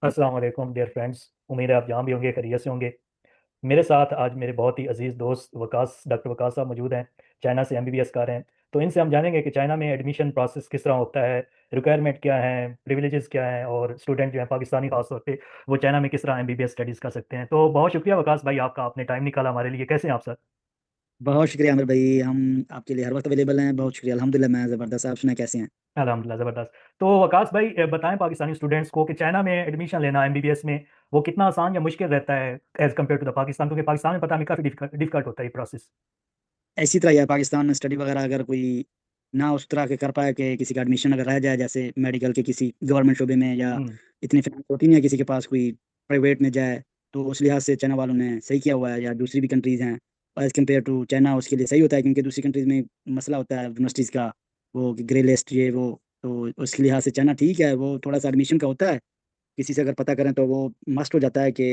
अस्सलाम वालेकुम dear friends. उम्मीद है आप जहाँ भी होंगे खैरियत से होंगे। मेरे साथ आज मेरे बहुत ही अजीज़ दोस्त वकास डॉक्टर वकास साहब मौजूद हैं। चाइना से एमबीबीएस कर रहे हैं। तो इनसे हम जानेंगे कि चाइना में एडमिशन प्रोसेस किस तरह होता है, रिक्वायरमेंट क्या है, प्रिविलेजेस क्या हैं और स्टूडेंट जो हैं पाकिस्तानी खास तौर पे वो चाइना में किस तरह एमबीबीएस स्टडीज़ कर सकते हैं। तो बहुत शुक्रिया वकास भाई आपका, आपने टाइम निकाला हमारे लिए। कैसे हैं आप सर? बहुत शुक्रिया आमिर भाई। हम आपके लिए हर वक्त अवेलेबल हैं। बहुत शुक्रिया। अल्हम्दुलिल्लाह मैं ज़बरदस्त। आप सुनाए कैसे हैं? अल्हम्दुलिल्लाह ज़बरदस्त। तो वकास भाई बताएं पाकिस्तानी स्टूडेंट्स को कि चाइना में एडमिशन लेना एमबीबीएस में वो कितना आसान या मुश्किल रहता है as compare to the Pakistan, क्योंकि पाकिस्तान में पता हमें काफ़ी डिफिकल्ट होता है ये प्रोसेस। इसी तरह यार पाकिस्तान में स्टडी वगैरह अगर कोई ना उस तरह के कर पाए कि किसी का एडमिशन अगर रह जाए, जैसे मेडिकल के किसी गवर्नमेंट शोबे में, या हुँ। इतनी फाइनेंस होती नहीं है किसी के पास कोई प्राइवेट में जाए, तो उस लिहाज से चाइना वालों ने सही किया हुआ है। या दूसरी भी कंट्रीज़ हैं एज़ कम्पेयर टू चाइना, उसके लिए सही होता है, क्योंकि दूसरी कंट्रीज़ में मसला होता है यूनिवर्सिटीज़ का, वो ग्रे लिस्ट ये वो। तो उसके लिहाज से चाइना ठीक है, वो थोड़ा सा एडमिशन का होता है। किसी से अगर पता करें तो वो मस्ट हो जाता है कि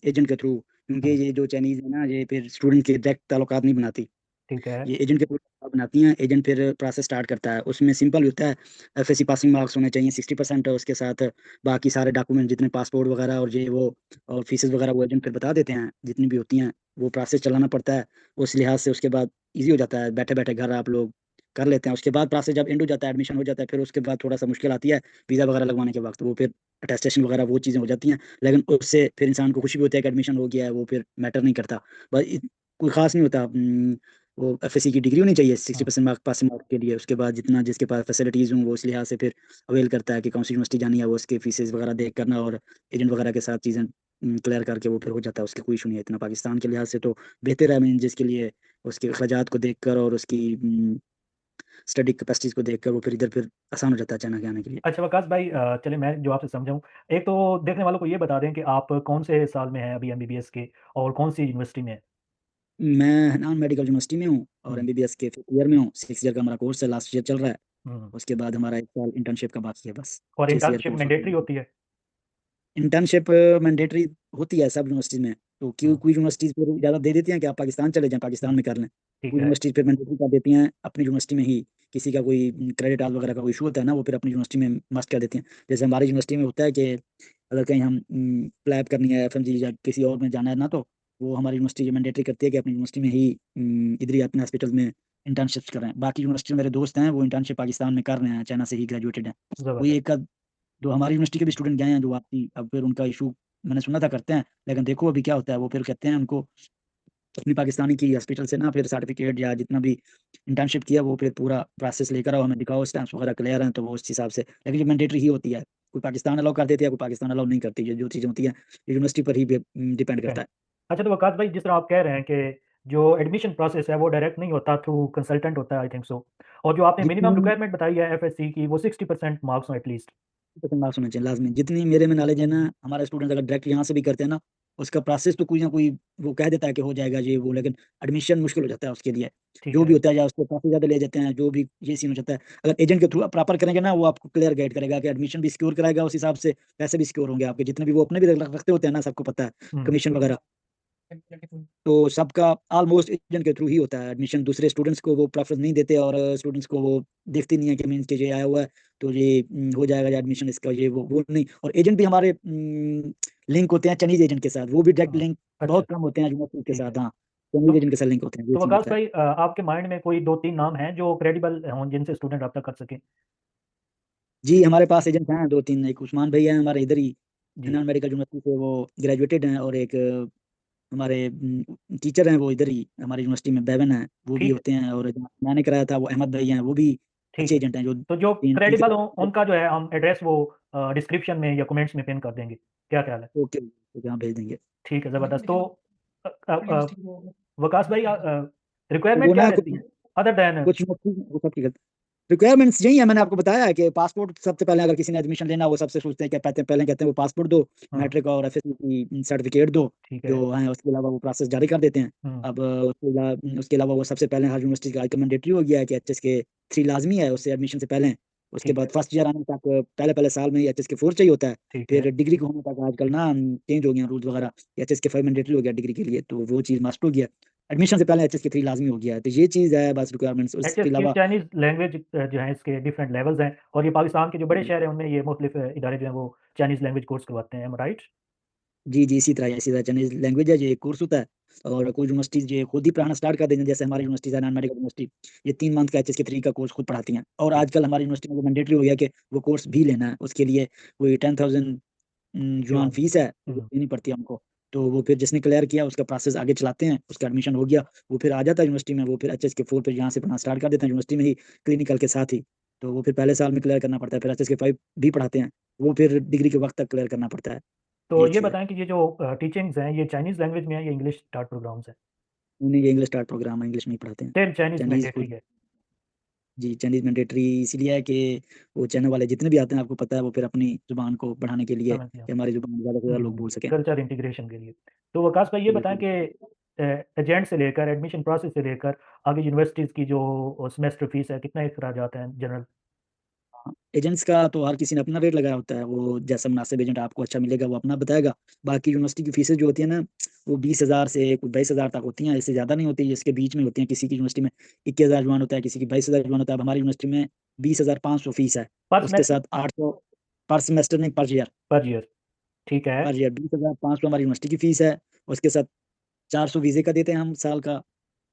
एजेंट के थ्रू, क्योंकि हुँ। ये जो चाइनीज़ है ना, ये फिर स्टूडेंट के डायरेक्ट ताल्लुकात नहीं बनाती। ठीक है। ये एजेंट के थ्रू बनाती हैं। एजेंट फिर प्रोसेस स्टार्ट करता है। उसमें सिंपल होता है, एफएससी पासिंग मार्क्स होने चाहिए 60%। उसके साथ बाकी सारे डॉक्यूमेंट जितने पासपोर्ट वगैरह और ये वो और फीसेस वगैरह वो एजेंट फिर बता देते हैं, जितनी भी होती हैं। वो प्रोसेस चलाना पड़ता है। उस लिहाज से उसके बाद ईज़ी हो जाता है, बैठे बैठे घर आप लोग कर लेते हैं। उसके बाद प्रोसेस जब एंड हो जाता है, एडमिशन हो जाता है, फिर उसके बाद थोड़ा सा मुश्किल आती है वीज़ा वगैरह लगवाने के वक्त। वो फिर अटेस्टेशन वगैरह वो चीज़ें हो जाती हैं। लेकिन उससे फिर इंसान को खुशी भी होती है कि एडमिशन हो गया है, वो फिर मैटर नहीं करता। बस कोई ख़ास नहीं होता। वो एफएससी की डिग्री होनी चाहिए हुँ। 60% मार्क पासिंग मार्क के लिए। उसके बाद जितना जिसके पास फैसिलिटीज़ हों वो इस लिहाज से फिर अवेल करता है कि कौन सी यूनिवर्सिटी जानी है, वो उसके फीसेस वगैरह देख करना और एजेंट वगैरह के साथ चीज़ें क्लियर करके वो फिर हो जाता है। उसकी कोई इशू नहीं है इतना। पाकिस्तान के लिहाज से तो बेहतर है, मीन जिसके लिए उसके अखराजात को देख कर और उसकी स्टडी कैपेसिटीज़ को देख कर वो फिर इधर फिर आसान हो जाता है चाइना के आने के लिए। अच्छा वकास भाई चलिए मैं जो आपसे समझाऊँ, एक तो देखने वालों को ये बता दें कि आप कौन से साल में हैं अभी एमबीबीएस के और कौन-सी यूनिवर्सिटी में हैं? मैं हनान मेडिकल यूनिवर्सिटी में हूँ और हुँ। एमबीबीएस के 5th ईयर में हूँ। 6 ईयर का हमारा कोर्स है, लास्ट ईयर चल रहा है। हुँ। उसके बाद हमारा 1 साल इंटर्नशिप का बाकी है बस। और 6 ईयर इंटर्नशिप कोर्स होता मैंडेटरी है। होती है? इंटर्नशिप मैंडेटरी होती है सब यूनिवर्सिटीज़ में। तो क्यों हुँ। कोई यूनिवर्सिटीज़ फिर इजाज़त दे देती हैं कि आप पाकिस्तान चले जाएँ, हुँ। पाकिस्तान में कर लें। ठीक कोई है। यूनिवर्सिटीज़ फिर मैंडेटरी कर देती हैं अपनी यूनिवर्सिटी में ही। किसी का कोई क्रेडिट आल वगैरह का कोई इशू होता है ना, वो फिर अपनी यूनिवर्सिटी में मस्ट कर देती हैं। जैसे हमारी यूनिवर्सिटी में होता है कि अगर कहीं हम प्लैब करनी है, एफएमजी या किसी और में जाना है ना, तो वो हमारी यूनिवर्सिटी ये मैंडेटरी करती है कि अपनी यूनिवर्सिटी में ही इधर ही अपने हॉस्पिटल में इंटर्नशिप्स करें। बाकी यूनिवर्सिटी में मेरे दोस्त हैं, वो इंटर्नशिप पाकिस्तान में कर रहे हैं, चाइना से ही ग्रेजुएटेड हैं। कोई ज़बरदस्त। एक आध जो हमारी यूनिवर्सिटी के भी स्टूडेंट गए हैं जो वापसी, अब फिर उनका इशू मैंने सुना था करते हैं। लेकिन देखो अभी क्या होता है। वो फिर कहते हैं उनको अपनी पाकिस्तानी की हॉस्पिटल से ना फिर सर्टिफिकेट या जितना भी इंटर्नशिप किया वो फिर पूरा प्रोसेस लेकर आओ, हमें दिखाओ, स्टैम्प्स वगैरह क्लियर हैं, तो वो उस हिसाब से। लेकिन ये मैंडेटरी ही होती है। कोई पाकिस्तान अलाउ कर देती है, कोई पाकिस्तान अलाउ नहीं करती। ये जो चीज़ें होती हैं ये यूनिवर्सिटी पर ही डिपेंड करता डिपेंड। है। अच्छा तो वकास भाई जिस तरह आप कह रहे हैं कि जो एडमिशन प्रोसेस है वो डायरेक्ट नहीं होता, थ्रू कंसल्टेंट होता है आई थिंक सो। और जो आपने मिनिमम जितनी रिक्वायरमेंट बताई है एफएससी की वो 60% मार्क्स हों एटलीस्ट। पसंद मार्क्स होने चाहिए लाजमी। जितनी मेरे में नॉलेज है ना, हमारे स्टूडेंट्स अगर डायरेक्ट यहाँ से भी करते हैं ना, उसका प्रोसेस तो कोई ना कोई वो कह देता है कि हो जाएगा ये वो, लेकिन एडमिशन मुश्किल हो जाता है उसके लिए। ठीक जो भी है। होता है या उसको काफ़ी ज़्यादा ले जाते हैं, जो भी ये सीन हो जाता है। अगर एजेंट के थ्रू आप प्रॉपर करेंगे ना, वो आपको क्लियर गाइड करेगा कि एडमिशन भी सिक्योर कराएगा, उस हिसाब से पैसे भी सिक्योर होंगे आपके, जितने भी वो अपने भी रखते होते हैं ना, सबको पता है, हुँ। कमीशन वगैरह। तो सबका ऑलमोस्ट एजेंट के थ्रू ही होता है एडमिशन। दूसरे स्टूडेंट्स को वो प्रेफरेंस नहीं देते और स्टूडेंट्स को वो देखते नहीं है कि मीन्स के ये आया हुआ है तो ये हो जाएगा या एडमिशन इसका, ये वो नहीं। और एजेंट भी हमारे लिंक होते हैं चाइनीज एजेंट के साथ। वो भी डायरेक्ट हुँ। लिंक अच्छा। बहुत कम होते हैं यूनिवर्सिटी के ठीक है। साथ। हाँ, तो चाइनीज एजेंट के साथ लिंक होते हैं, ये तो सीन वकास होता है। भाई आपके माइंड में कोई 2-3 नाम हैं जो क्रेडिबल हों जिनसे स्टूडेंट रब्ता कर सकें? जी, हमारे पास एजेंट हैं 2-3। एक उस्मान भैया हैं हमारे इधर ही, जी। हनन मेडिकल यूनिवर्सिटी से वो ग्रेजुएटेड हैं। और एक हमारे टीचर हैं वो इधर ही हमारी यूनिवर्सिटी में, बेवन है, वो भी ठीक है। होते हैं। और जो मैंने कराया था वो अहमद भैया हैं, वो भी ठीक अच्छे है। एजेंट हैं। जो तो जो 3 क्रेडिबल टीचर। हों उनका जो है हम एड्रेस वो डिस्क्रिप्शन में या कमेंट्स में पिन कर देंगे। क्या ख़्याल है? ओके, तो यहाँ भेज देंगे। ठीक है, ज़बरदस्त। तो वकास भाई तो रिक्वायरमेंट वो क्या ना रहती कुछ है अदर दैन? कुछ वो सब की रिक्वायरमेंट्स यही है, मैंने आपको बताया है कि पासपोर्ट सबसे पहले अगर किसी ने एडमिशन लेना, वो सबसे सोचते हैं कि पहले कहते हैं वो पासपोर्ट दो, हाँ। मैट्रिक और एफएससी की सर्टिफिकेट दो, ठीक है। जो है। उसके अलावा वो प्रोसेस जारी कर देते हैं। हुँ। अब उसके अलावा वो सबसे पहले हर यूनिवर्सिटी का रिकमेंडेटरी हो गया है कि एचएस के 3 लाजमी है उससे एडमिशन से पहले। उसके ठीक है। बाद फर्स्ट ईयर आने तक पहले पहले साल में एचएस के 4 चाहिए होता है। ठीक है। फिर डिग्री को होने तक आजकल ना चेंज हो गया रूल्स वगैरह, एचएस के 5 मैंडेटरी हो गया डिग्री के लिए, तो वो चीज़ मस्ट हो गया। एडमिशन से पहले HSK 3 लाजमी हो गया है, तो ये चीज़ है बस रिक्वायरमेंट्स। एच उसके एस की अलावा चाइनीज लैंग्वेज जो है इसके डिफरेंट लेवल्स हैं, और ये पाकिस्तान के जो बड़े शहर हैं उनमें ये मुख्तलिफ इदारे जो हैं वो चाइनीज लैंग्वेज कोर्स करवाते हैं, राइट? जी जी, इसी तरह चाइनीज लैंग्वेज है, ये एक कोर्स होता है। और कुछ यूनिवर्सिटीज ये खुद ही पढ़ाना स्टार्ट कर देते हैं, जैसे हमारी यूनिवर्सिटी है, नॉन मेडिकल यूनिवर्सिटी, ये 3 मंथ का HSK 3 का कोर्स खुद पढ़ाती हैं। और जी आजकल हमारी यूनिवर्सिटी में मैंडेटरी हो गया कि वो कोर्स भी लेना है, उसके लिए कोई 10,000 जुआन युआन। फीस है, वो हम्म। देनी पड़ती है हमको। तो वो फिर जिसने क्लियर किया उसका प्रोसेस आगे चलाते हैं, उसका एडमिशन हो गया, वो फिर आ जाता है यूनिवर्सिटी में, वो फिर HSK 4 पे यहाँ से पढ़ना स्टार्ट कर देते हैं यूनिवर्सिटी में ही, क्लिनिकल के साथ ही। तो वो फिर पहले साल में क्लियर करना पड़ता है, फिर HSK 5 भी पढ़ाते हैं, वो फिर डिग्री के वक्त तक क्लियर करना पड़ता है। तो ये ये चीज़ है। बताएं कि ये जो टीचिंग्स हैं ये चाइनीज लैंग्वेज में है या इंग्लिश स्टार्ट प्रोग्राम्स हैं? उन्हें ये इंग्लिश स्टार्ट प्रोग्राम है, इंग्लिश में ही पढ़ाते हैं। टेन चाइनीज चाइनीज़ मैंडेटरी खुद। है। जी, चाइनीज़ मैंडेटरी इसीलिए है कि वो चाइना वाले जितने भी आते हैं, आपको पता है, वो फिर अपनी ज़ुबान को बढ़ाने के लिए, समझ गया। कि हमारी ज़ुबान ज़्यादा से ज़्यादा लोग बोल सकें। कल्चर इंटीग्रेशन के लिए। तो वकास भाई ये बताएं बिल्कुल। कि एजेंट से लेकर एडमिशन प्रोसेस से लेकर आगे यूनिवर्सिटीज़ की जो सेमेस्टर फीस है, कितना अखराजात हैं जनरल? हाँ, एजेंट्स का तो हर किसी ने अपना रेट लगाया होता है, वो जैसा मुनासिब एजेंट आपको अच्छा मिलेगा वो अपना बताएगा। बाकी यूनिवर्सिटी की फीसें जो होती है ना, वो 20,000 से कुछ 22,000 तक होती हैं, इससे ज़्यादा नहीं होती, इसके बीच में होती हैं। किसी की यूनिवर्सिटी में 21,000 जुआन होता है, किसी की 22,000 जुआन होता है। अब हमारी यूनिवर्सिटी में 20,500 फीस है, पर उसके सेमेस्टर? साथ 800 पर सेमेस्टर, नहीं पर ईयर। Per year. ठीक है। पर ईयर 20,500 हमारी यूनिवर्सिटी की फीस है। उसके साथ 400 वीज़े का देते हैं हम साल का,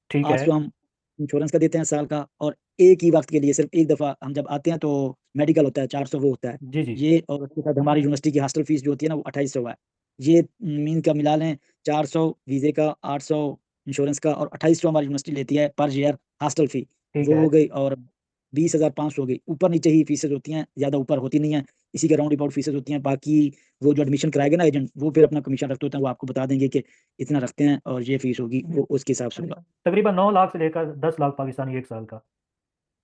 ठीक है। 800 हम इंश्योरेंस का देते हैं साल का। और एक ही वक्त के लिए सिर्फ एक दफ़ा हम जब आते हैं तो मेडिकल होता है, 400 वो होता है। जी जी। ये और उसके साथ हमारी यूनिवर्सिटी की हॉस्टल फीस जो होती है ना, वो 2800 है। ये मीन का मिला लें, 400 वीज़े का, 800 इंश्योरेंस का, और 2800 हमारी यूनिवर्सिटी लेती है पर ईयर हॉस्टल फी। ठीक वो है। हो गई, और 20,500 हो गई। ऊपर नीचे ही फीसेज होती हैं, ज़्यादा ऊपर होती नहीं है। इसी के राउंड अबाउट फीसेज होती हैं। बाकी वो जो एडमिशन कराएगा ना एजेंट, वो फिर अपना कमीशन रखते होते हैं, वो आपको बता देंगे कि इतना रखते हैं और ये फीस होगी, वो उसके हिसाब से होगा। तकरीबन 9 लाख से लेकर 10 लाख पाकिस्तानी एक साल का।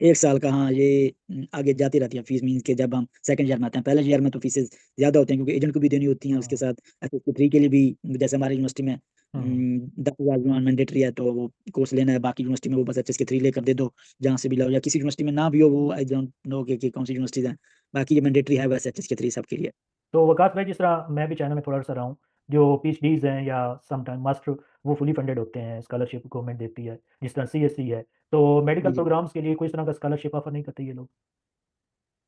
एक साल का, हाँ, ये आगे जाती रहती है फीस, मीन्स के जब हम सेकंड ईयर में आते हैं। पहले ईयर में तो फीसेस ज़्यादा होती हैं, क्योंकि एजेंट को भी देनी होती हैं, उसके हम्म। साथ HSK 3 के लिए भी। जैसे हमारी यूनिवर्सिटी में हम्म। 10,000 जुआन मैंडेटरी है, तो वो कोर्स लेना है। बाकी यूनिवर्सिटी में वो बस HSK 3 लेकर दे दो, जहाँ से भी लो, या किसी यूनिवर्सिटी में ना भी हो, वो आई डोंट नो कि कौन सी यूनिवर्सिटीज़ हैं। बाकी ये मैंडेटरी है बस HSK 3 सबके लिए। तो वकास भाई जिस तरह मैं भी चाइना में थोड़ा सा रहा हूँ, जो PhDs हैं या सम टाइम मास्टर, वो फुली फंडेड होते हैं, स्कॉलरशिप गवर्नमेंट देती है, जिस तरह CSC है। तो मेडिकल जी जी। प्रोग्राम्स के लिए कोई इस तरह का स्कॉलरशिप ऑफर नहीं करते ये लोग?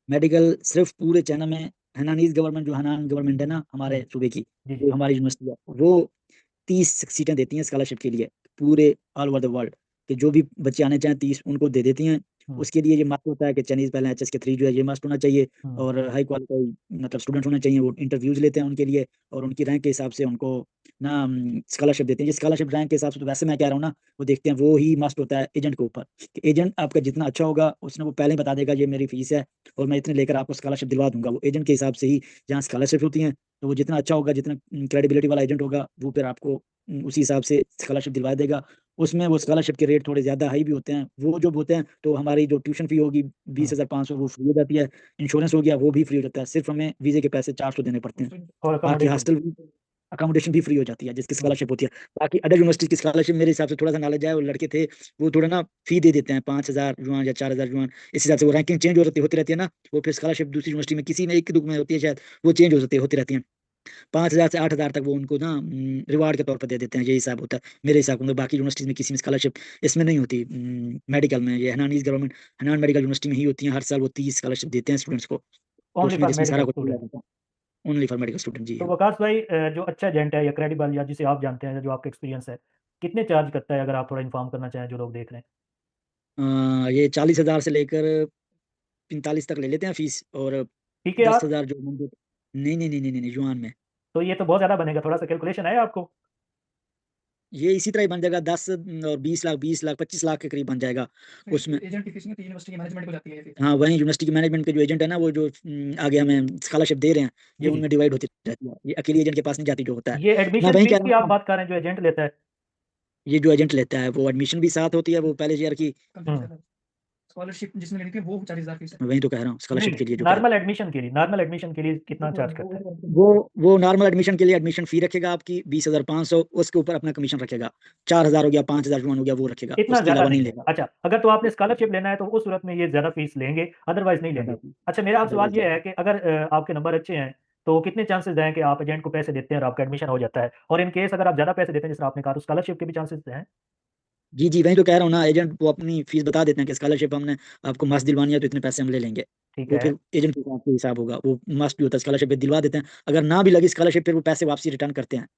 मेडिकल सिर्फ पूरे चाइना में, हैनानीज गवर्नमेंट, जो हैनान गवर्नमेंट है ना हमारे हम्म। सूबे की, जी जो जी। हमारी यूनिवर्सिटी है, वो 30 सीटें देती हैं स्कॉलरशिप के लिए, पूरे ऑल ओवर द वर्ल्ड, कि जो भी बच्चे आने चाहें 30 उनको दे देती हैं। हम्म। उसके लिए ये मस्ट होता है कि चाइनीज पहले HSK 3 जो है ये मस्ट होना चाहिए, हम्म। और हाई क्वालिफाई मतलब स्टूडेंट होने चाहिए। वो इंटरव्यूज लेते हैं उनके लिए, और उनकी रैंक के हिसाब से उनको ना स्कॉलरशिप देते हैं। ये स्कॉलरशिप रैंक के हिसाब से, तो वैसे मैं कह रहा हूँ ना, वो देखते हैं, वो ही मस्ट होता है एजेंट के ऊपर, कि एजेंट आपका जितना अच्छा होगा, उसने वो पहले ही बता देगा ये मेरी फीस है और मैं इतने लेकर आपको स्कॉलरशिप दिलवा दूंगा। वो एजेंट के हिसाब से ही जहाँ स्कॉलरशिप होती हैं, तो वो जितना अच्छा होगा, जितना क्रेडिबिलिटी वाला एजेंट होगा, वो फिर आपको उसी हिसाब से स्कॉलरशिप दिलवा देगा। उसमें वो स्कॉलरशिप के रेट थोड़े ज़्यादा हाई भी होते हैं, वो जो होते हैं। तो हमारी जो ट्यूशन फी होगी हम्म। 20,500, वो फ्री हो जाती है। इंश्योरेंस हो गया, वो भी फ्री हो जाता है, सिर्फ हमें वीज़े के पैसे 400 देने पड़ते हैं। और बाकी अकोमोडेशन? हॉस्टल अकोमोडेशन भी फ्री हो जाती है, जिसकी हम्म। स्कॉलरशिप होती है। बाकी अदर यूनिवर्सिटी की स्कॉलरशिप मेरे हिसाब से थोड़ा सा नॉलेज है, वो लड़के थे, वो थोड़ा ना फी दे देते हैं, 5,000 जुआन या 4,000 जुआन, इस हिसाब से वो रैंकिंग चेंज होती रहती है ना। वो फिर स्कॉलरशिप दूसरी यूनिवर्सिटी में किसी में एक दुख में होती है शायद, वो चेंज होती रहती है। 5,000 से 8,000 तक वो उनको ना रिवार्ड के तौर पर दे देते हैं, ये हिसाब होता है मेरे हिसाब में। बाकी यूनिवर्सिटीज में किसी में स्कॉलरशिप इसमें नहीं होती। मेडिकल में ये हनानीज गवर्नमेंट, हनान मेडिकल यूनिवर्सिटी में ही होती है, हर साल वो 30 स्कॉलरशिप देते हैं स्टूडेंट्स को। तो ओनली उसमें फॉर इसमें सारा मेडिकल कुछ student? Only for medical student, जी तो हाँ। वकास भाई जो अच्छा एजेंट है या क्रेडिबल या जिसे आप जानते हैं, जो आपका एक्सपीरियंस है, कितने चार्ज करता है, अगर आप थोड़ा इन्फॉर्म करना चाहें जो लोग देख रहे हैं? ये 40,000 से लेकर 45 तक ले लेते हैं फीस, और ठीक है दस यार। हजार जो मंथली। नहीं नहीं नहीं नहीं नहीं, जुआन में। तो ये तो बहुत ज़्यादा बनेगा, थोड़ा सा कैलकुलेशन है आपको? ये इसी तरह ही बन जाएगा, 10 और 20 लाख, 20 लाख, 25 लाख के करीब बन जाएगा उसमें। एजेंट की फीस में तो यूनिवर्सिटी की मैनेजमेंट को जाती है ये फीस। हाँ, वही यूनिवर्सिटी के मैनेजमेंट के जो एजेंट है ना, वो जो आगे हमें स्कॉलरशिप दे रहे हैं, ये जी जी। उनमें डिवाइड होती रहती है, ये अकेले एजेंट के पास नहीं जाती जो होता है। ये मैं एडमिशन वही कह फीस रहा की हूँ आप ना, बात कर रहे हैं जो एजेंट लेता है? ये जो एजेंट लेता है वो एडमिशन भी साथ होती है, वो पहले ईयर की। हम्म। स्कॉलरशिप जिसमें लेनी थी वो 40,000 फीस है। मैं वही तो कह रहा हूँ, नहीं स्कॉलरशिप के लिए नहीं, जो कह रहा नॉर्मल एडमिशन के लिए कितना चार्ज करता है? हूँ। वो नॉर्मल एडमिशन के लिए एडमिशन फी रखेगा आपकी 20,500, उसके ऊपर अपना कमीशन रखेगा। 4,000 हो गया, 5,000 जुआन हो गया, वो रखेगा, इतना उसके ज़्यादा अलावा नहीं नहीं है, लेगा। अच्छा। अगर तो आपने स्कॉलरशिप लेना है तो उस सूरत में ये ज़्यादा फीस लेंगे, अदरवाइज नहीं लेंगे। ज्यादा अच्छा, मेरा आप सवाल अदरवाइज। ये है कि अगर आपके नंबर अच्छे हैं तो कितने चांसेस हैं कि आप एजेंट को पैसे देते हैं और आपका एडमिशन हो जाता है? और इन केस अगर आप ज़्यादा पैसे देते हैं, जैसे आपने कहा, तो स्कॉलरशिप के भी चांसेस हैं? जी जी, वही तो कह रहा हूँ ना, एजेंट वो अपनी फीस बता देते हैं कि स्कॉलरशिप हमने आपको मस्त दिलवानी है तो इतने पैसे हम ले लेंगे। ठीक वो है। फिर एजेंट के हिसाब से हिसाब होगा, वो मस्त भी होता है, स्कॉलरशिप भी दिलवा देते हैं। अगर ना भी लगी स्कॉलरशिप फिर वो पैसे वापसी रिटर्न करते हैं।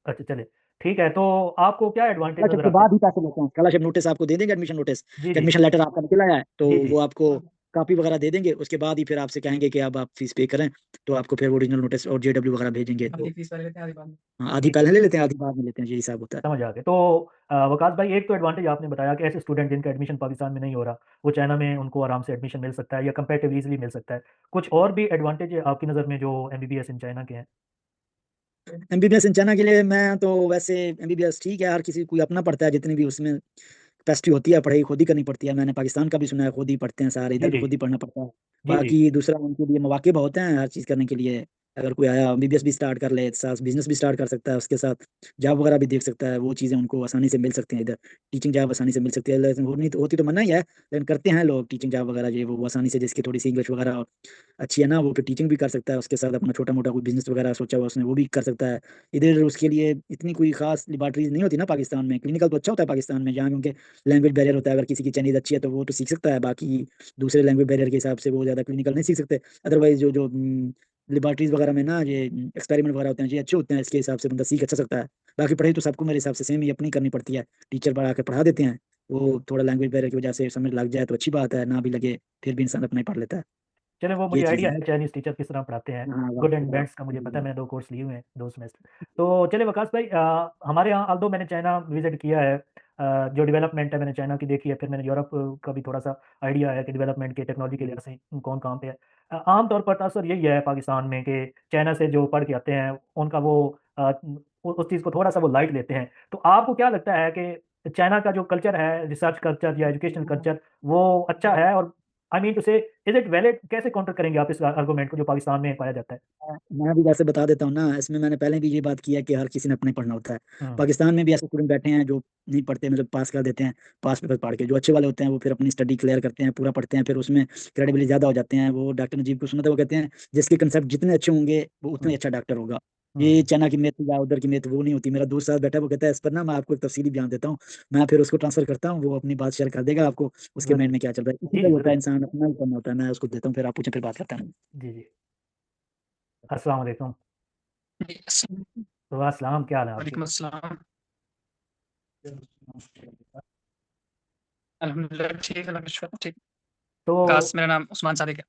अच्छा चले, ठीक है। तो आपको क्या एडवांटेज स्कॉलरशिप नजर के आते हैं? बाद ही पैसे लेते हैं, स्कॉलरशिप नोटिस आपको दे देंगे, एडमिशन नोटिस, जी जी एडमिशन लेटर आपका निकल आया है तो जी जी। वो आपको कॉपी वगैरह दे देंगे। उसके बाद ही फिर आपसे कहेंगे कि अब आप फीस पे करें, तो आपको फिर ओरिजिनल नोटिस और जेडब्ल्यू वगैरह भेजेंगे। तो आधी फीस पहले लेते हैं, आधी बाद में। हाँ, आधी ठीक है, पहले ले लेते हैं, आधी बाद में लेते हैं, ये हिसाब होता है। समझ आ गया। तो वकास भाई, एक तो एडवांटेज आपने बताया कि ऐसे स्टूडेंट जिनका एडमिशन पाकिस्तान में नहीं हो रहा, वो चाइना में उनको आराम से एडमिशन मिल सकता है या कंपेरेटिवली इजीली मिल सकता है। कुछ और भी एडवांटेज है आपकी नज़र में जो एमबीबीएस इन चाइना के हैं? एमबीबीएस इन चाइना के लिए मैं तो वैसे एमबीबीएस ठीक है, हर किसी कोई अपना पड़ता है, जितनी भी उसमें कैपेसिटी होती है, पढ़ाई खुद ही करनी पड़ती है। मैंने पाकिस्तान का भी सुना है, खुद ही पढ़ते हैं सारे, जी इधर भी जी खुद ही पढ़ना पड़ता है। जी जी। बाकी दूसरा उनके लिए मौके बहुत हैं हर चीज़ करने के लिए। अगर कोई आया एमबीबीएस भी स्टार्ट कर ले, साथ बिजनेस भी स्टार्ट कर सकता है, उसके साथ जॉब वगैरह भी देख सकता है। वो चीज़ें उनको आसानी से मिल सकती हैं इधर, टीचिंग जॉब आसानी से मिल सकती है। लेकिन होती तो मना ही है, लेकिन करते हैं लोग टीचिंग जॉब वगैरह, जो वो आसानी से, जिसकी थोड़ी सी इंग्लिश वगैरह अच्छी है ना, वो फिर टीचिंग भी कर सकता है। उसके साथ अपना छोटा मोटा कोई बिजनेस वगैरह सोचा हुआ उसने, वो भी कर सकता है। इधर उसके लिए इतनी कोई खास लेबॉर्टरीज नहीं होती ना पाकिस्तान में। क्लिनिकल तो अच्छा होता है पाकिस्तान में, जहाँ क्योंकि लैंग्वेज बैरियर होता है। अगर किसी की चाइनीज अच्छी है तो वो तो सीख सकता है, बाकी दूसरे लैंग्वेज बैरियर के हिसाब से वो ज़्यादा क्लिनिकल नहीं सीख सकते। अदरवाइज जो जो लेबॉर्टरीज वगैरह में ना, ये एक्सपेरिमेंट वगैरह होते हैं, ये अच्छे होते हैं, इसके हिसाब से बंदा सीख अच्छा सकता है। बाकी पढ़ाई तो सबको मेरे हिसाब से सेम ही अपनी करनी पड़ती है, टीचर बढ़ा के पढ़ा देते हैं। वो थोड़ा लैंग्वेज बैरियर की वजह से समझ लग जाए तो अच्छी बात है, ना भी लगे फिर भी इंसान अपना ही पढ़ लेता है। चले, वो ये मुझे चीज़ आइडिया है। है चाइनीज़ टीचर किस तरह पढ़ाते हैं। हाँ गुड एंड वाह, बैड्स का मुझे पता है, मैंने 2 कोर्स लिए हुए हैं, 2 सेमेस्टर। तो चले वकास भाई, हमारे यहाँ आल्दो मैंने चाइना विजिट किया है, जो डेवलपमेंट है मैंने चाइना की देखी है, फिर मैंने यूरोप का भी थोड़ा सा आइडिया है कि डेवलपमेंट के टेक्नोलॉजी के लिहाज से कौन कहाँ पे है। आमतौर पर तासर यही है पाकिस्तान में कि चाइना से जो पढ़ के आते हैं उनका वो उस चीज़ को थोड़ा सा वो लाइट लेते हैं। तो आपको क्या लगता है कि चाइना का जो कल्चर है, रिसर्च कल्चर या एजुकेशन कल्चर, वो अच्छा है? और आई मीन टू से, इज इट वैलिड? कैसे काउंटर करेंगे आप इस आर्गुमेंट को जो पाकिस्तान में पाया जाता है? मैं भी वैसे बता देता हूँ ना, इसमें मैंने पहले भी ये बात की है कि हर किसी ने अपने पढ़ना होता है। हम्म पाकिस्तान में भी ऐसे स्टूडेंट बैठे हैं जो नहीं पढ़ते, मतलब पास कर देते हैं, पास पेपर पढ़ के। जो अच्छे वाले होते हैं वो फिर अपनी स्टडी क्लियर करते हैं, पूरा पढ़ते हैं, फिर उसमें क्रेडिबिलिटी ज़्यादा हो जाते हैं। वो डॉक्टर नजीब को सुना था, वो कहते हैं जिसके कंसेप्ट जितने अच्छे होंगे वो उतने हम्म अच्छा डॉक्टर होगा। ये हम्म। चाइना की मेथ या उधर की मेथ वो नहीं होती। मेरा दोस्त साथ बैठा है, वो कहता है इस पर ना मैं आपको एक तफसीली बयान देता हूँ, मैं फिर उसको ट्रांसफर करता हूँ, वो अपनी बात शेयर कर देगा आपको उसके माइंड जरूर। में क्या चल रहा है। इसी जी का जी ही होता है, जरूर। इंसान अपना ही करना होता है। मैं उसको देता हूँ, फिर आप पूछें, फिर बात करता हूँ। जी जी। अस्सलाम वालेकुम। जी, अस्सलाम तो अस्सलाम, क्या हाल है आपके? वालेकुम अस्सलाम। अल्हम्दुलिल्लाह ठीक है, अल्लाह का शुक्र ठीक। तो काश, मेरा नाम उस्मान सादिक है।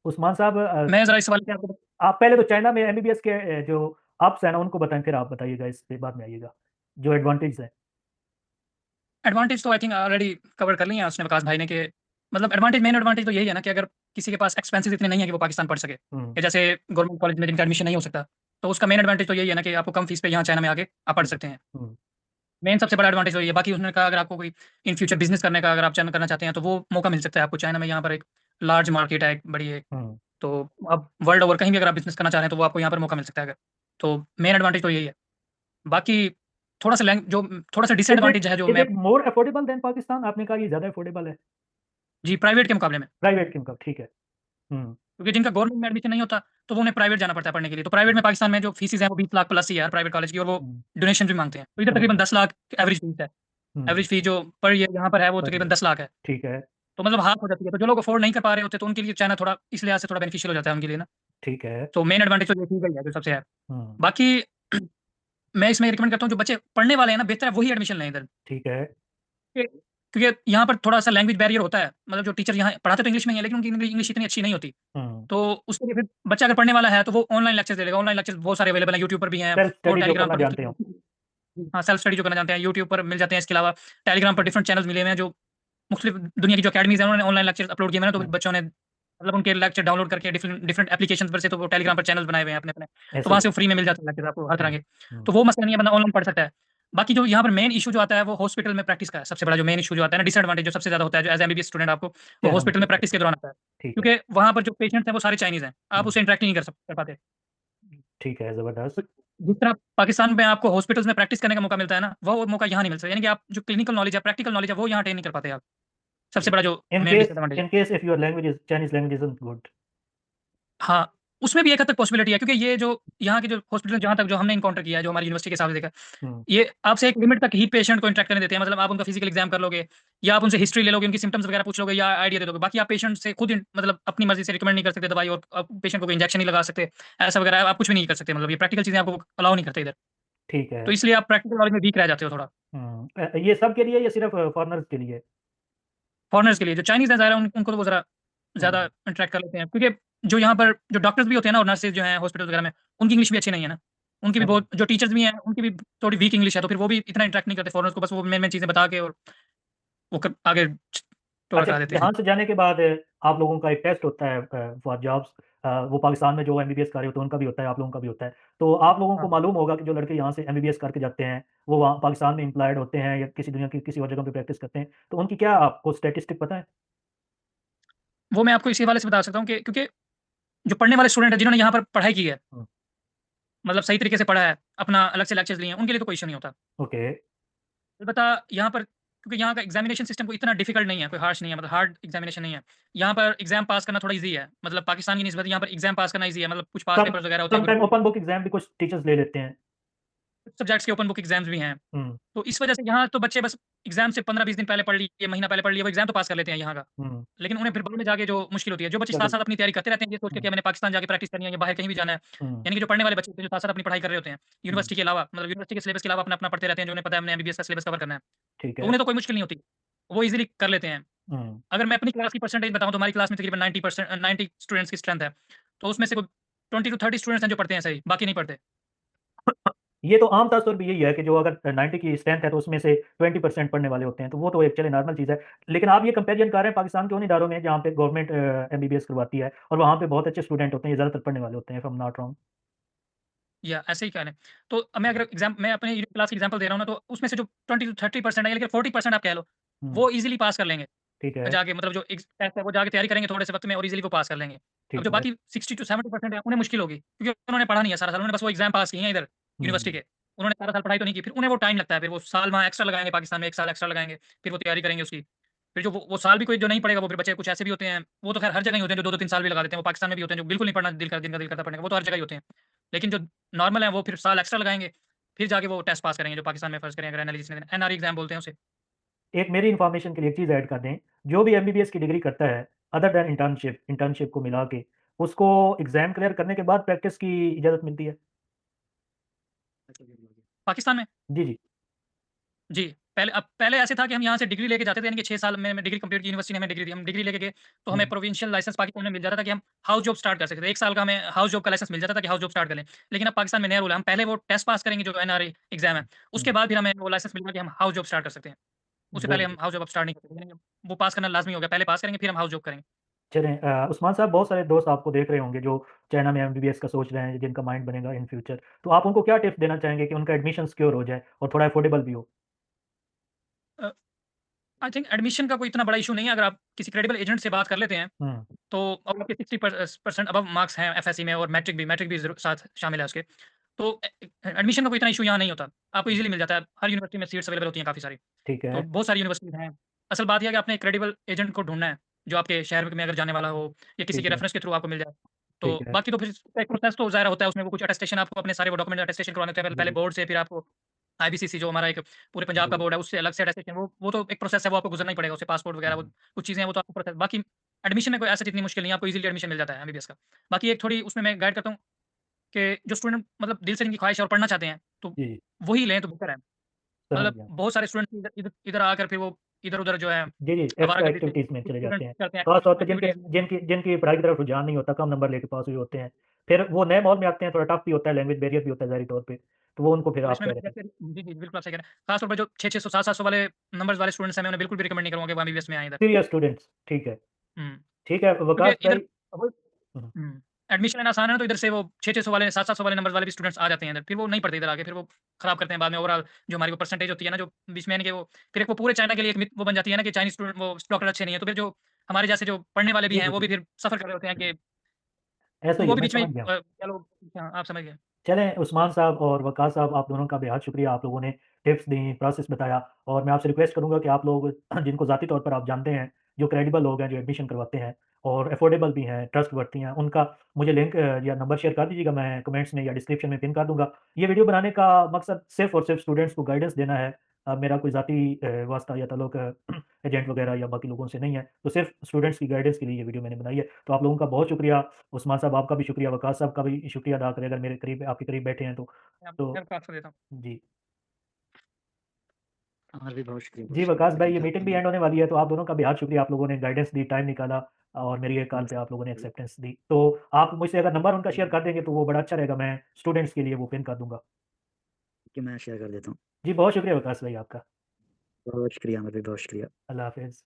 उस्मान साहब, मैं ज़रा इस सवाल के आपको आप पहले तो चाइना में एमबीबीएस के जो अप्स हैं ना उनको बताएं, फिर आप बताइएगा, इस पे बाद में आइएगा जो एडवांटेज है। एडवांटेज तो आई थिंक ऑलरेडी कवर कर लिया है उसने विकास भाई ने, कि मतलब एडवांटेज, मेन एडवांटेज तो यही है ना कि अगर किसी के पास एक्सपेंसेस इतने नहीं है कि वो पाकिस्तान पढ़ सके, हम्म या जैसे गवर्नमेंट कॉलेज में जिनका एडमिशन नहीं हो सकता, तो उसका मेन एडवांटेज तो यही है ना कि आपको कम फीस पे यहाँ चाइना में आके आप पढ़ हम्म सकते हैं। हम्म मेन सबसे बड़ा एडवांटेज तो ये है। बाकी उन्होंने कहा अगर आपको कोई इन फ्यूचर बिजनेस करने का, अगर आप चाइना करना चाहते हैं तो वो मौका मिल सकता है आपको चाइना में। यहाँ पर एक लार्ज मार्केट है, एक बड़ी एक, हम्म। तो अब वर्ल्ड ओवर कहीं भी अगर आप बिजनेस करना चाह रहे हैं तो वो आपको यहाँ पर मौका मिल सकता है अगर। तो मेन एडवांटेज तो यही है। बाकी थोड़ा सा जो थोड़ा सा डिसएडवांटेज है जो इज मैं, it more affordable than Pakistan? आपने कहा ये ज़्यादा अफोर्डेबल है जी प्राइवेट के मुकाबले में, प्राइवेट के मुकाबले, ठीक है। हम्म क्योंकि जिनका गवर्नमेंट में एडमिशन नहीं होता तो वो उन्हें प्राइवेट जाना पड़ता है पढ़ने के लिए। तो प्राइवेट में पाकिस्तान में जो फीसेज है वो 20 लाख प्लस ही है यार प्राइवेट कॉलेज की, और वो हम्म डोनेशन भी मांगते हैं। तो इधर तकरीबन हम्म 10 लाख एवरेज फीस है। हम्म। एवरेज फीस जो पर ईयर यहाँ पर है वो पर तकरीबन ईयर, 10 लाख है। ठीक है। तो मतलब हाफ हो जाती है। तो जो लोग अफोर्ड नहीं कर पा रहे होते तो उनके लिए चाइना थोड़ा इस लिहाज से थोड़ा बेनिफिशियल हो जाता है उनके लिए ना। ठीक है। तो मेन एडवांटेज तो ये चीज़ ही है जो सबसे है। हम्म। बाकी मैं इसमें रिकमेंड करता हूँ जो बच्चे पढ़ने वाले हैं ना, बेहतर है वही एडमिशन लें इधर। ठीक है। क्योंकि यहाँ पर थोड़ा सा लैंग्वेज बैरियर होता है। मतलब जो टीचर यहाँ पढ़ाते तो इंग्लिश में ही है, लेकिन उनकी इंग्लिश इतनी अच्छी नहीं होती। हम्म। तो उसके लिए फिर बच्चा अगर पढ़ने वाला है तो वो ऑनलाइन लेक्चर्स ले लेगा। ऑनलाइन लेक्चर्स बहुत सारे अवेलेबल हैं, यूट्यूब पर भी हैं सेल्फ और स्टडी जो टेलीग्राम करना पर जानते हो। हाँ, सेल्फ स्टडी जो करना जानते हैं यूट्यूब पर मिल जाते हैं। इसके अलावा टेलीग्राम पर डिफरेंट चैनल्स मिले हुए हैं जो मुख्तलिफ दुनिया की जो अकेडमीज हैं उन्होंने ऑनलाइन लेक्चर्स अपलोड किए हैं ना, तो हम्म, बच्चों ने मतलब उनके लेक्चर डाउनलोड करके डिफरेंट डिफरेंट एप्लीकेशन पर से, तो वो टेलीग्राम पर चैनल बनाए हुए हैं अपने अपने। तो ऐसे वहाँ ही से है। वो फ्री में मिल जाते हैं लेक्चर आपको हर तरह हम्म के। हम्म तो वो मसला नहीं है, बंदा ऑनलाइन पढ़ सकता है। बाकी जो यहाँ पर मेन इशू जो आता है वो हॉस्पिटल में प्रैक्टिस का है। सबसे बड़ा जो मेन इशू जो आता है ना, डिसएडवांटेज जो सबसे ज्यादा होता है जो एज एमबीबीएस स्टूडेंट आपको, वो चाइना में हॉस्पिटल में फेस प्रैक्टिस करते के दौरान आता है। हैं। ठीक है। क्योंकि वहाँ पर जो पेशेंट्स हैं वो सारे चाइनीज हैं, आप हम्म, उससे इंटरेक्ट नहीं कर पाते। ठीक है, ज़बरदस्त। तो जिस तरह पाकिस्तान में आपको हॉस्पिटल्स में प्रैक्टिस करने का मौका मिलता है ना, वो मौका यहाँ नहीं मिल सकता। यानी कि आप जो क्लिनिकल नॉलेज है, प्रैक्टिकल नॉलेज है, वो यहाँ अटेन नहीं कर पाते आप। सबसे बड़ा जो इन मेन केस डिसएडवांटेज है। In case if your language is Chinese language isn't good. हाँ, उसमें भी एक हद तक पॉसिबिलिटी है, क्योंकि ये जो यहाँ के जो हॉस्पिटल जहाँ तक जो हमने एनकाउंटर किया है, जो हमारी यूनिवर्सिटी के हिसाब से देखा, हुँ, ये आपसे एक लिमिट तक ही पेशेंट को इंटरेक्ट करने देते हैं। मतलब आप उनका फिजिकल एग्जाम कर लोगे या आप उनसे हिस्ट्री ले लोगे, उनकी सिम्पटम्स वगैरह पूछ लोगे या आइडिया दे दोगे। बाकी आप पेशेंट से खुद मतलब अपनी मर्जी से रिकमेंड नहीं कर सकते दवाई, और पेशेंट को कोई इंजेक्शन नहीं लगा सकते, ऐसा वगैरह आप कुछ भी नहीं कर सकते। मतलब ये प्रैक्टिकल चीज़ें आपको अलाउ नहीं करते इधर, ठीक है। तो इसलिए आप प्रैक्टिकल नॉलेज में वीक रह जाते हो थोड़ा। ये सब के लिए या सिर्फ़ फॉरेनर्स के लिए? फॉरेनर्स के लिए जो चाइनीज़ हैं ज़ाहिर है उनको तो वो ज़रा ज़्यादा हुँ, इंटरेक्ट कर लेते हैं, क्योंकि जो यहाँ पर जो डॉक्टर्स भी होते हैं ना और नर्सेज़ जो हैं हॉस्पिटल वगैरह में, उनकी इंग्लिश भी अच्छी नहीं है ना। उनकी भी समझ बहुत जो टीचर्स भी हैं, उनकी भी थोड़ी वीक इंग्लिश है, तो फिर वो भी इतना इंटरेक्ट नहीं करते फॉरेनर्स को, बस वो मेन-मेन चीज़ें बता के और वो क आगे टोरा अच्छा, करा देते हैं। यहाँ से जाने के बाद आप लोगों का एक टेस्ट होता है फॉर जॉब्स। वो पाकिस्तान में जो एमबीबीएस कर रहे होते हैं उनका भी होता है, आप लोगों का भी होता है। तो आप लोगों को हाँ। मालूम होगा कि जो लड़के यहाँ से एमबीबीएस करके जाते हैं, वो वहाँ पाकिस्तान में एम्प्लॉयड होते हैं या किसी दुनिया की किसी और जगह पे प्रैक्टिस करते हैं। तो उनकी क्या आपको स्टैटिस्टिक पता है? वो मैं आपको इसी हवाले से बता सकता हूँ कि क्योंकि जो पढ़ने वाले स्टूडेंट हैं जिन्होंने यहाँ पर पढ़ाई की है, हुँ, मतलब सही तरीके से पढ़ा है, अपना अलग से लेक्चर्स लिए हैं, उनके लिए तो कोई इश्यू नहीं होता। ओके। अलबत्ता यहाँ पर क्योंकि यहाँ का एग्ज़ामिनेशन सिस्टम कोई इतना डिफ़िकल्ट नहीं है, कोई हार्श नहीं है, मतलब हार्ड एग्ज़ामिनेशन नहीं है। यहाँ पर एग्ज़ाम पास करना थोड़ा ईज़ी है, मतलब पाकिस्तान की निस्बत यहाँ पर एग्ज़ाम पास करना ईज़ी है, मतलब कुछ पास सम पेपर्स वगैरह होते हैं, समटाइम ओपन बुक एग्ज़ाम भी कुछ टीचर्स ले लेते हैं। कुछ सब्जेक्ट्स के ओपन बुक एग्ज़ाम्स भी हैं। हुँ, तो इस वजह से यहाँ तो बच्चे बस एग्ज़ाम से 15-20 दिन पहले पढ़ लिए, महीना पहले पढ़ लिया, वो एग्ज़ाम तो पास कर लेते हैं यहाँ का। हुँ, लेकिन उन्हें फिर बाद में जाके जो मुश्किल होती है, जो बच्चे स्ट्रगल। साथ-साथ अपनी तैयारी करते रहते हैं, ये सोच के हुँ, कि मैंने पाकिस्तान जाके प्रैक्टिस करनी है या बाहर कहीं भी जाना है। हुँ, यानी कि जो पढ़ने वाले बच्चे होते हैं, जो साथ-साथ अपनी पढ़ाई कर रहे होते हैं, हुँ, यूनिवर्सिटी के अलावा, मतलब यूनिवर्सिटी के सिलेबस के अलावा अपना-अपना पढ़ते रहते हैं, जो उन्हें पता है हमने एमबीबीएस का सिलेबस कवर करना है। ठीक तो है। उन्हें तो कोई मुश्किल नहीं होती, वो ईज़िली कर लेते हैं। हुँ। अगर मैं अपनी क्लास की परसेंटेज बताऊँ तो हमारी क्लास में तकरीबन 90 स्टूडेंट्स की स्ट्रेंथ है। तो उसमें से कोई 20 टू 30 स्टूडेंट्स हैं जो पढ़ते हैं सही, बाकी नहीं पढ़ते। ये तो आम तौर पे यही है कि जो अगर 90 की स्ट्रेंथ है तो उसमें से 20% पढ़ने वाले होते हैं, तो वो तो एक चलिए नॉर्मल चीज़ है। लेकिन आप ये कंपैरिज़न कर रहे हैं पाकिस्तान के उन इदारों में जहाँ पे गवर्नमेंट एमबीबीएस करवाती है और वहाँ पे बहुत अच्छे स्टूडेंट होते हैं, ये ज़्यादातर पढ़ने वाले होते हैं, if I am not wrong. या ऐसे ही कह लें। तो मैं अगर मैं अपने क्लास की एग्ज़ाम्पल दे रहा हूँ ना, तो उसमें से जो 20 टू 30% है, लेकिन 40% आप कह लो, हुँ, वो ईज़िली पास कर लेंगे। ठीक है, जाके मतलब जो एक टेस्ट है वो जाके तैयारी करेंगे थोड़े से वक़्त में और ईज़िली वो पास कर लेंगे। अब ठीक जो है। बाकी 60 टू 70% है उन्हें मुश्किल होगी, क्योंकि उन्होंने पढ़ा नहीं है सारा साल, उन्होंने बस वो एग्ज़ाम पास किए हैं इधर यूनिवर्सिटी हुँ, के। उन्होंने सारा साल पढ़ाई तो नहीं की, फिर उन्हें वो टाइम लगता है, फिर वो साल वहाँ एक्स्ट्रा लगाएँगे पाकिस्तान में, 1 साल एक्स्ट्रा लगाएँगे, फिर वो तैयारी करेंगे उसकी। फिर जो वो साल भी कोई जो नहीं पढ़ेगा, वो फिर बच्चे कुछ ऐसे भी होते हैं, वो तो ख़ैर हर जगह ही होते हैं जो 2-2 3 साल भी लगा देते हैं, वो पाकिस्तान में भी होते हैं जो बिल्कुल नहीं पढ़ना जिनका दिल करता पढ़ने का, वो तो हर जगह ही होते हैं। लेकिन जो नॉर्मल है वो फिर साल एक्स्ट्रा लगाएँगे, फिर जाके वो टेस्ट पास करेंगे, जो पाकिस्तान में फ़र्ज़ करें अगर एनआरई एग्ज़ाम बोलते हैं उसे। एक मेरी इन्फॉर्मेशन के लिए एक चीज़ ऐड कर दें, जो भी एमबीबीएस की डिग्री करता है, अदर दैन इंटर्नशिप को मिला के, उसको एग्ज़ाम क्लियर करने के बाद प्रैक्टिस की इजाज़त मिलती है। पाकिस्तान में जी, जी। जी, पहले ऐसे था कि हम यहाँ से डिग्री लेके जाते थे, यानी कि 6 साल में डिग्री कंप्लीट की, यूनिवर्सिटी ने हमें डिग्री दी। हम डिग्री लेके गए, तो हमें हुँ, प्रोविंशियल लाइसेंस पाकिस्तान में मिल जाता था कि हम हाउस जॉब स्टार्ट कर सकते थे। 1 साल का हमें हाउस जॉब का लाइसेंस मिल जाता था कि हाउस जॉब स्टार्ट कर लें। लेकिन अब पाकिस्तान में नया रूल है, हम पहले वो टेस्ट पास करेंगे जो एनआरई एग्ज़ाम है, हुँ, उसके बाद फिर हमें वो लाइसेंस मिलेगा कि हम हाउस जॉब स्टार्ट कर सकते हैं। उससे पहले वेरी हम गुड। हाउस जॉब अब स्टार्ट नहीं कर सकते, यानी कि वो पास करना लाज़मी हो गया। पहले पास करेंगे, फिर हम हाउस जॉब करेंगे। चलें उस्मान साहब बहुत सारे दोस्त आपको देख रहे होंगे जो चाइना में एमबीबीएस का सोच रहे हैं, जिनका माइंड बनेगा इन फ्यूचर। तो आप उनको क्या टिप्स देना चाहेंगे कि उनका एडमिशन सिक्योर हो जाए और थोड़ा अफोर्डेबल भी हो? अ, आई थिंक एडमिशन का कोई इतना बड़ा इश्यू नहीं है, अगर आप किसी क्रेडिबल एजेंट से बात कर लेते हैं, हुँ, तो और आपके 60% अबव मार्क्स हैं एफएससी में और मैट्रिक भी ज़रूर साथ शामिल है उसके। तो एडमिशन का कोई इतना इश्यू यहाँ नहीं होता। आपको हुँ, ईज़िली मिल जाता है। हर यूनिवर्सिटी में सीट्स अवेलेबल होती हैं काफ़ी सारी। ठीक तो है, बहुत सारी यूनिवर्सिटीज़ हैं। असल बात ये है कि आपने एक क्रेडिबल एजेंट को ढूँढना है, जो आपके शहर में अगर जाने वाला हो या किसी के ठीक है, रेफरेंस के थ्रू आपको मिल जाए। तो ठीक है। बाकी तो फिर एक प्रोसेस तो ज़ाहिर होता है, उसमें वो कुछ अटेस्टेशन आपको अपने सारे वो डॉक्यूमेंट अटेस्टेशन करवाने होते हैं। जी, पहले जी। बोर्ड से, फिर आपको आईबीसीसी जो हमारा एक पूरे पंजाब का जी, बोर्ड है, उससे अलग से अटेस्टेशन, वो तो एक प्रोसेस है, वो आपको गुज़रना ही पड़ेगा, उससे पासपोर्ट वगैरह वो हुँ, कुछ चीज़ें हैं, वो तो आपको प्रोसेस बाकी एडमिशन में कोई ऐसा इतनी मुश्किल नहीं है, आपको ईज़िली एडमिशन मिल जाता है एमबीबीएस का। बाकी एक थोड़ी उसमें मैं गाइड करता हूँ कि जो स्टूडेंट मतलब दिल से जिनकी ख्वाहिश है और पढ़ना चाहते हैं, तो जी, जी, वही लें तो बेहतर है। समझ मतलब गया। बहुत सारे स्टूडेंट्स इधर इधर इधर आकर फिर वो इधर-उधर जो है जी, जी, एक्स्ट्रा आवारागर्दी से एक्टिविटीज़ में कुछ चले जाते स्टूडेंट्स हैं। करते हैं, ख़ास तौर पे जिनके एक्टिविटीज़ में। जिनकी जिनकी पढ़ाई की तरफ रुझान नहीं होता, कम नंबर लेके पास हुए होते हैं। फिर वो नए माहौल में आते हैं, थोड़ा टफ़ भी होता है, लैंग्वेज बैरियर भी होता है ज़ाहिरी तौर पे। तो वो उनको फिर और आप इसमें कह मैं रहे थे। जैसे जी, जी, बिल्कुल आप सही कह रहे हैं। खास तौर पे जो 600-600 700-700 वाले नंबर्स वाले स्टूडेंट्स हैं, मैं उन्हें बिल्कुल भी रिकमेंड नहीं करूँगा कि वो एमबीबीएस में आएँ इधर। सीरियस स्टूडेंट्स, ठीक है। हुँ, ठीक है, क्योंकि वकास इधर भाई। वो हुँ, हुँ, एडमिशन लेना आसान है ना, तो इधर से वो 600-600 वाले 700-700 वाले नंबर्स वाले भी स्टूडेंट्स आ जाते हैं इधर। फिर वो नहीं पढ़ते इधर आके, फिर वो खराब करते हैं बाद में ओवरऑल जो हमारी वो परसेंटेज होती है ना, जो बीच में, यानी कि वो फिर एक वो पूरे चाइना के लिए एक मिथ वो बन जाती है ना कि चाइनीज़ स्टूडेंट वो डॉक्टर अच्छे नहीं है। तो फिर जो हमारे जैसे जो पढ़ने वाले भी जी, हैं, जी, वो जी। भी फिर सफ़र कर रहे होते हैं कि ऐसा तो ही वो है, भी मैं बीच में समझ गया। कह लो। हाँ, आप समझ गए। चलें उस्मान साहब और वकास साहब, आप दोनों का बेहद शुक्रिया, आप लोगों ने टिप्स दी, प्रोसेस बताया और मैं आपसे रिक्वेस्ट करूँगा कि आप लोग जिनको ज़ाती तौर पर आप जानते हैं, जो क्रेडिबल लोग हैं, जो एडमिशन करवाते हैं, और अफोर्डेबल भी हैं, ट्रस्टवर्थी हैं, उनका मुझे लिंक या नंबर शेयर कर दीजिएगा, मैं कमेंट्स में या डिस्क्रिप्शन में पिन कर दूँगा। ये वीडियो बनाने का मकसद सिर्फ़ और सिर्फ़ स्टूडेंट्स को गाइडेंस देना है। मेरा कोई ज़ाती वास्ता या ताल्लुक एजेंट वगैरह या बाकी लोगों से नहीं है, तो सिर्फ़ स्टूडेंट्स की गाइडेंस के लिए ये वीडियो मैंने बनाई है। तो आप लोगों का बहुत शुक्रिया, उस्मान साहब आपका भी शुक्रिया, वकास साहब का भी शुक्रिया अदा करें अगर मेरे करीब आपके करीब बैठे हैं तो। मैं आपको आंसर देता हूँ। जी। हमारा भी बहुत शुक्रिया, बहुत जी, शुक्रिया वकास भाई, ये तकलीफ मीटिंग भी आपकी। एंड होने वाली है, तो आप दोनों का बेहद शुक्रिया, आप लोगों ने गाइडेंस दी, टाइम निकाला और मेरी ये कॉल पे आप लोगों ने एक्सेप्टेंस दी। तो आप मुझसे अगर नंबर उनका शेयर कर देंगे तो वो बड़ा अच्छा रहेगा, मैं स्टूडेंट्स के लिए वो पिन कर दूँगा। कि मैं शेयर कर देता हूँ। जी, बहुत शुक्रिया वकास भाई आपका। बहुत शुक्रिया, हमारा भी बहुत शुक्रिया। अल्लाह हाफ़िज़।